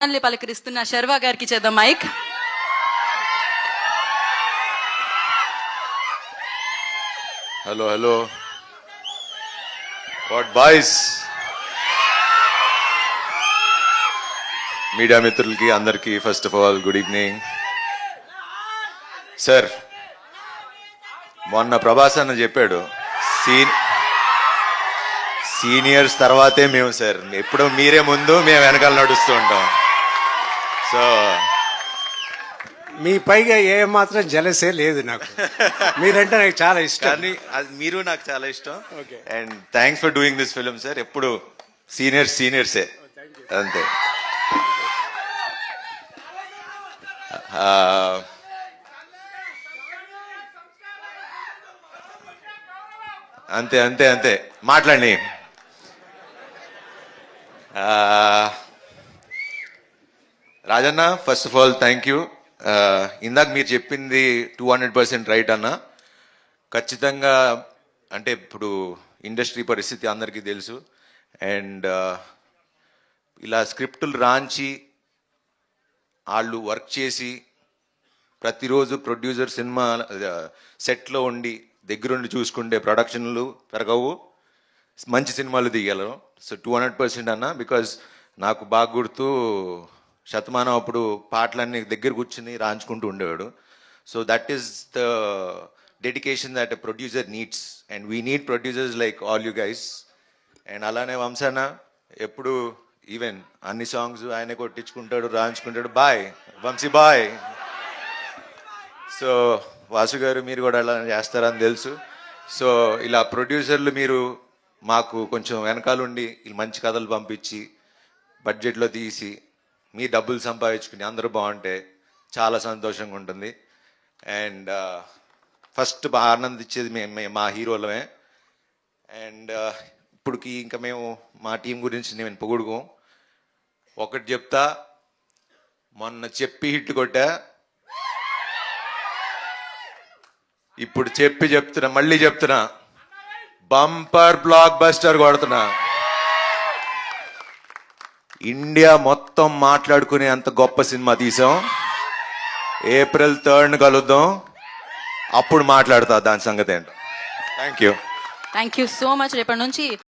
పలకరిస్తున్న శర్వా గారికి చేద్దాం mike. Hello hello what boys, media మిత్రులకి అందరికీ first of all good evening. Sir, మొన్న ప్రభాస్ అన్న చెప్పాడు సీనియర్స్ తర్వాతే మేము సార్, ఎప్పుడు మీరే ముందు మేము వెనకాల నడుస్తూ ఉంటాం. సో మీ పైగా ఏ మాత్రం జలసే లేదు నాకు. మీరంటే నాకు చాలా ఇష్టం. కానీ అది మీరు నాకు చాలా ఇష్టం. And thanks for doing this film sir. ఎప్పుడు సీనియర్సే అంతే. అంతే అంతే అంతే మాట్లాడి. Rajanna, first of all thank you. ఇందాక మీరు చెప్పింది 200% రైట్ అన్న. ఖచ్చితంగా అంటే ఇప్పుడు ఇండస్ట్రీ పరిస్థితి అందరికీ తెలుసు. అండ్ ఇలా స్క్రిప్టులు రాంచి వాళ్ళు వర్క్ చేసి ప్రతిరోజు ప్రొడ్యూసర్ సినిమా సెట్లో ఉండి దగ్గరుండి చూసుకుంటే ప్రొడక్షన్లు పెరగవు, మంచి సినిమాలు తీయగలరు. సో 200% అన్న. బికాజ్ నాకు బాగా గుర్తు, శతమానం అప్పుడు పాటలన్నీ దగ్గర కూర్చుని రాంచుకుంటూ ఉండేవాడు. So that is the dedication that a producer needs, and we need producers like all you guys. And అలానే వంశన్న ఎప్పుడు ఈవెన్ అన్ని సాంగ్స్ ఆయనే కొట్టించుకుంటాడు, రాంచుకుంటాడు. బాయ్ వంశీ బాయ్. సో వాసు గారు, మీరు కూడా అలా చేస్తారని తెలుసు. సో ఇలా ప్రొడ్యూసర్లు మీరు మాకు కొంచెం వెనకాలండి మంచి కథలు పంపించి బడ్జెట్లో తీసి మీ డబ్బులు సంపాదించుకుని అందరూ బాగుంటే చాలా సంతోషంగా ఉంటుంది. అండ్ ఫస్ట్ ఆనందించేది మా హీరోలమే. అండ్ ఇప్పటికి ఇంకా మేము మా టీం గురించి నేను పొగుడుకోం. ఒకటి చెప్తా, మొన్న చెప్పి హిట్ కొట్టా, ఇప్పుడు చెప్తున్నా, మళ్ళీ చెప్తున్నా, బంపర్ బ్లాక్ బస్టర్ కొడుతున్నా. ఇండియా మొత్తం మాట్లాడుకునే అంత గొప్ప సినిమా తీసాం. April 3rd కలుద్దాం, అప్పుడు మాట్లాడతా దాని సంగతి ఏంటో. Thank you so much. రేపటి నుంచి